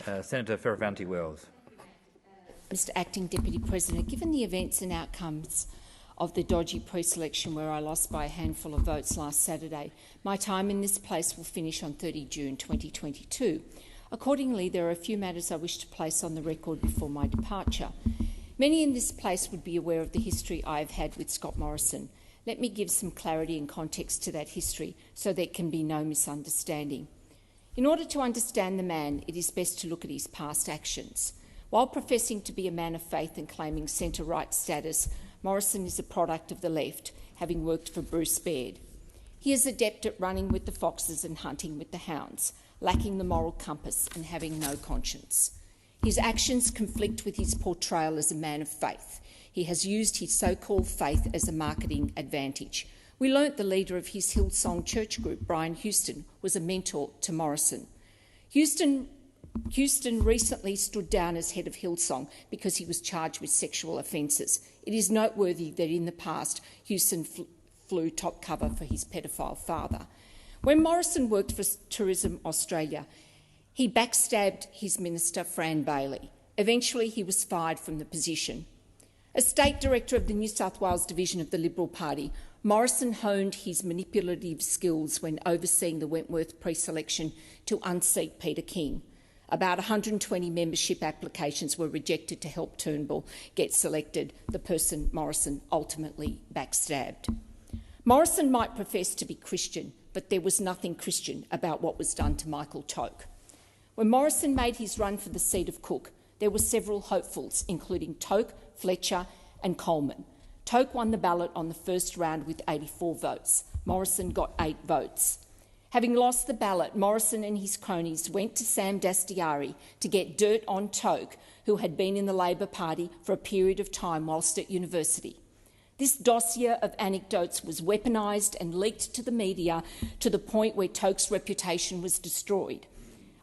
Senator Fierravanti-Wells. Mr Acting Deputy President, given the events and outcomes of the dodgy pre-selection where I lost by a handful of votes last Saturday, my time in this place will finish on 30 June 2022. Accordingly, there are a few matters I wish to place on the record before my departure. Many in this place would be aware of the history I have had with Scott Morrison. Let me give some clarity and context to that history so there can be no misunderstanding. In order to understand the man, it is best to look at his past actions. While professing to be a man of faith and claiming centre-right status, Morrison is a product of the left, having worked for Bruce Baird. He is adept at running with the foxes and hunting with the hounds, lacking the moral compass and having no conscience. His actions conflict with his portrayal as a man of faith. He has used his so-called faith as a marketing advantage. We learnt the leader of his Hillsong church group, Brian Houston, was a mentor to Morrison. Houston recently stood down as head of Hillsong because he was charged with sexual offences. It is noteworthy that in the past, Houston flew top cover for his pedophile father. When Morrison worked for Tourism Australia, he backstabbed his minister, Fran Bailey. Eventually, he was fired from the position. As State Director of the New South Wales Division of the Liberal Party, Morrison honed his manipulative skills when overseeing the Wentworth pre-selection to unseat Peter King. About 120 membership applications were rejected to help Turnbull get selected, the person Morrison ultimately backstabbed. Morrison might profess to be Christian, but there was nothing Christian about what was done to Michael Toke. When Morrison made his run for the seat of Cook, there were several hopefuls, including Toke, Fletcher and Coleman. Toke won the ballot on the first round with 84 votes. Morrison got 8 votes. Having lost the ballot, Morrison and his cronies went to Sam Dastyari to get dirt on Toke, who had been in the Labor Party for a period of time whilst at university. This dossier of anecdotes was weaponised and leaked to the media to the point where Toke's reputation was destroyed.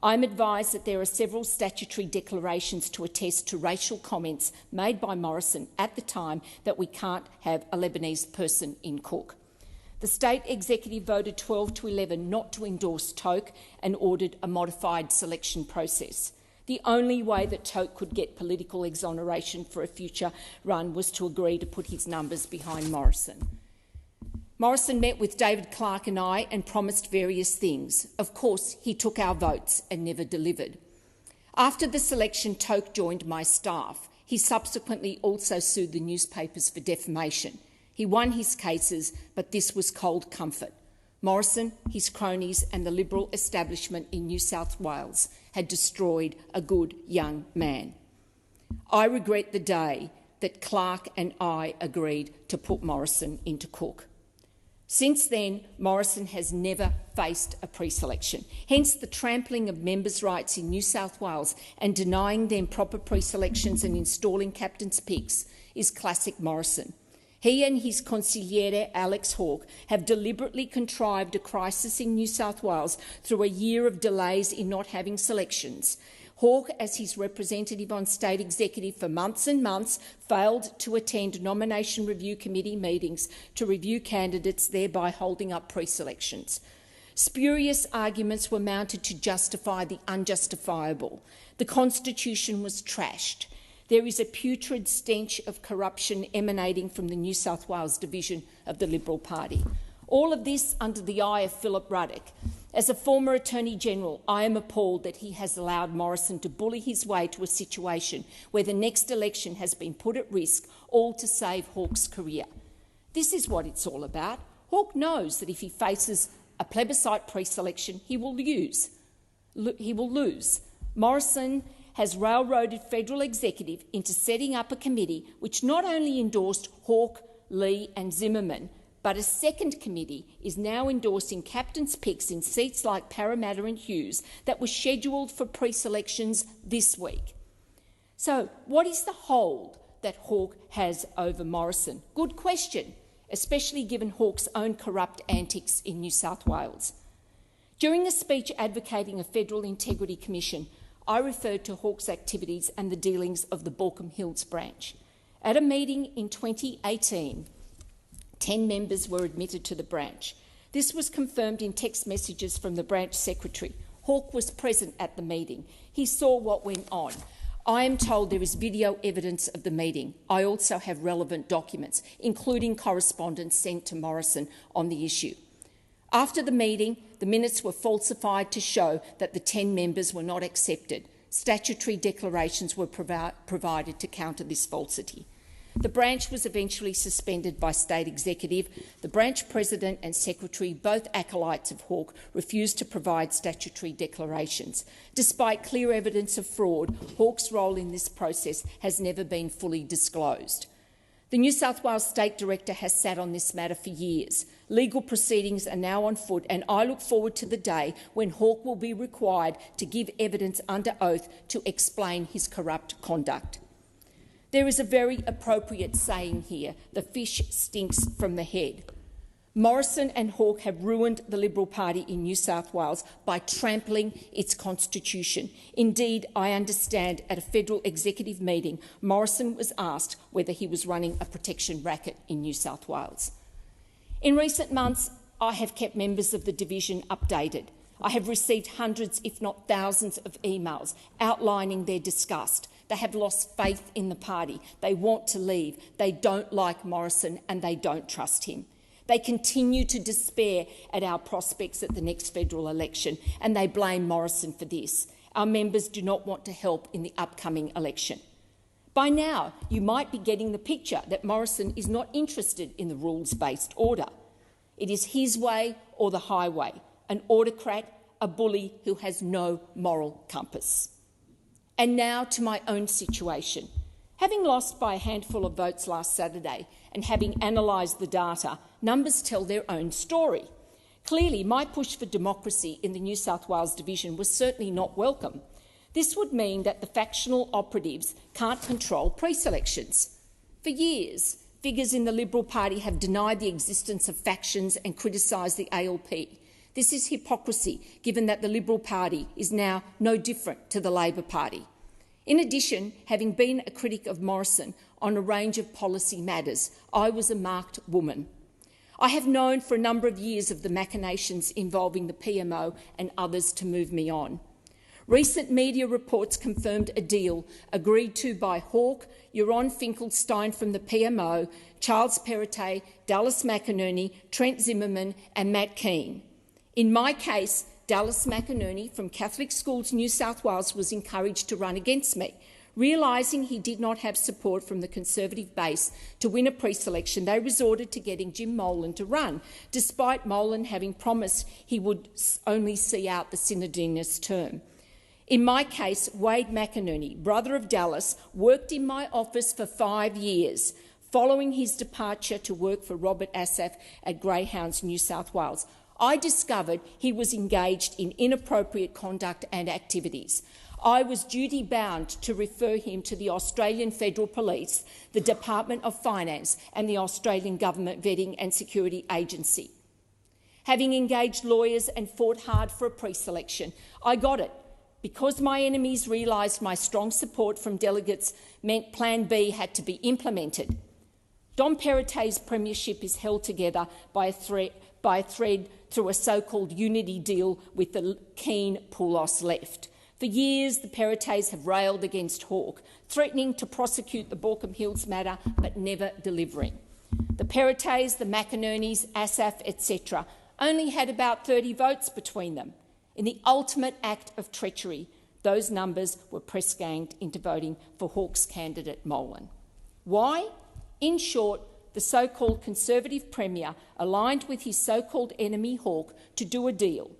I'm advised that there are several statutory declarations to attest to racial comments made by Morrison at the time that we can't have a Lebanese person in Cook. The state executive voted 12-11 not to endorse Toke and ordered a modified selection process. The only way that Toke could get political exoneration for a future run was to agree to put his numbers behind Morrison. Morrison met with David Clark and I and promised various things. Of course, he took our votes and never delivered. After the selection, Toke joined my staff. He subsequently also sued the newspapers for defamation. He won his cases, but this was cold comfort. Morrison, his cronies and the Liberal establishment in New South Wales had destroyed a good young man. I regret the day that Clark and I agreed to put Morrison into Cook. Since then, Morrison has never faced a pre-selection. Hence, the trampling of members' rights in New South Wales and denying them proper pre-selections and installing captain's picks is classic Morrison. He and his consigliere Alex Hawke have deliberately contrived a crisis in New South Wales through a year of delays in not having selections. Hawke, as his representative on state executive for months and months, failed to attend nomination review committee meetings to review candidates, thereby holding up pre-selections. Spurious arguments were mounted to justify the unjustifiable. The Constitution was trashed. There is a putrid stench of corruption emanating from the New South Wales division of the Liberal Party. All of this under the eye of Philip Ruddock. As a former Attorney-General, I am appalled that he has allowed Morrison to bully his way to a situation where the next election has been put at risk, all to save Hawke's career. This is what it's all about. Hawke knows that if he faces a plebiscite pre-selection, he will lose. Morrison has railroaded federal executive into setting up a committee which not only endorsed Hawke, Lee and Zimmerman, but a second committee is now endorsing captain's picks in seats like Parramatta and Hughes that were scheduled for pre-selections this week. So what is the hold that Hawke has over Morrison? Good question, especially given Hawke's own corrupt antics in New South Wales. During a speech advocating a Federal Integrity Commission, I referred to Hawke's activities and the dealings of the Baulkham Hills branch. At a meeting in 2018, 10 members were admitted to the branch. This was confirmed in text messages from the branch secretary. Hawke was present at the meeting. He saw what went on. I am told there is video evidence of the meeting. I also have relevant documents, including correspondence sent to Morrison on the issue. After the meeting, the minutes were falsified to show that the 10 members were not accepted. Statutory declarations were provided to counter this falsity. The branch was eventually suspended by State Executive. The branch president and secretary, both acolytes of Hawke, refused to provide statutory declarations. Despite clear evidence of fraud, Hawke's role in this process has never been fully disclosed. The New South Wales State Director has sat on this matter for years. Legal proceedings are now on foot, and I look forward to the day when Hawke will be required to give evidence under oath to explain his corrupt conduct. There is a very appropriate saying here: the fish stinks from the head. Morrison and Hawke have ruined the Liberal Party in New South Wales by trampling its constitution. Indeed, I understand at a federal executive meeting, Morrison was asked whether he was running a protection racket in New South Wales. In recent months, I have kept members of the division updated. I have received hundreds, if not thousands, of emails outlining their disgust. They have lost faith in the party. They want to leave. They don't like Morrison and they don't trust him. They continue to despair at our prospects at the next federal election, and they blame Morrison for this. Our members do not want to help in the upcoming election. By now, you might be getting the picture that Morrison is not interested in the rules-based order. It is his way or the highway, an autocrat, a bully who has no moral compass. And now to my own situation. Having lost by a handful of votes last Saturday and having analysed the data, numbers tell their own story. Clearly, my push for democracy in the New South Wales division was certainly not welcome. This would mean that the factional operatives can't control preselections. For years, figures in the Liberal Party have denied the existence of factions and criticised the ALP. This is hypocrisy, given that the Liberal Party is now no different to the Labor Party. In addition, having been a critic of Morrison on a range of policy matters, I was a marked woman. I have known for a number of years of the machinations involving the PMO and others to move me on. Recent media reports confirmed a deal agreed to by Hawke, Euron Finkelstein from the PMO, Charles Perrottet, Dallas McInerney, Trent Zimmerman and Matt Keane. In my case, Dallas McInerney from Catholic Schools New South Wales was encouraged to run against me. Realising he did not have support from the Conservative base to win a pre-selection, they resorted to getting Jim Molan to run, despite Molan having promised he would only see out the Synodinist term. In my case, Wade McInerney, brother of Dallas, worked in my office for 5 years, following his departure to work for Robert Asaf at Greyhounds New South Wales. I discovered he was engaged in inappropriate conduct and activities. I was duty-bound to refer him to the Australian Federal Police, the Department of Finance and the Australian Government Vetting and Security Agency. Having engaged lawyers and fought hard for a pre-selection, I got it. Because my enemies realised my strong support from delegates meant Plan B had to be implemented. Dom Perrottet's premiership is held together by a thread through a so-called unity deal with the Keane Poulos left. For years, the Perrottets have railed against Hawke, threatening to prosecute the Borkham Hills matter but never delivering. The Perrottets, the McInerneys, Asaf, etc. only had about 30 votes between them. In the ultimate act of treachery, those numbers were press-ganged into voting for Hawke's candidate Molan. Why? In short, the so-called Conservative Premier aligned with his so-called enemy Hawke to do a deal.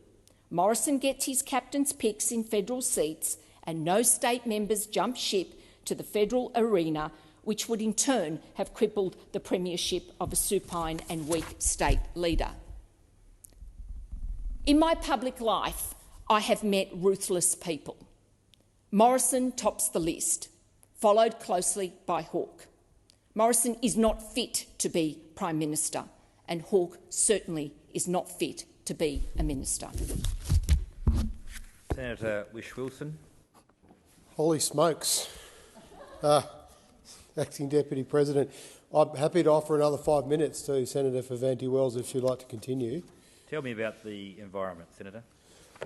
Morrison gets his captain's picks in federal seats and no state members jump ship to the federal arena, which would in turn have crippled the premiership of a supine and weak state leader. In my public life, I have met ruthless people. Morrison tops the list, followed closely by Hawke. Morrison is not fit to be Prime Minister, and Hawke certainly is not fit to be a minister. Senator Whish-Wilson. Holy smokes. Acting Deputy President, I'm happy to offer another 5 minutes to Senator Fierravanti-Wells if she'd like to continue. Tell me about the environment, Senator.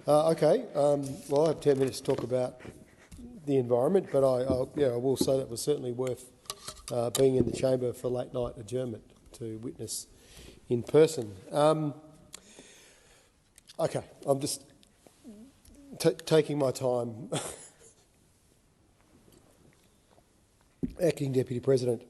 Okay. Well, I have 10 minutes to talk about the environment, but I will say that it was certainly worth being in the chamber for late night adjournment to witness in person. Okay, I'm just taking my time. Acting Deputy President,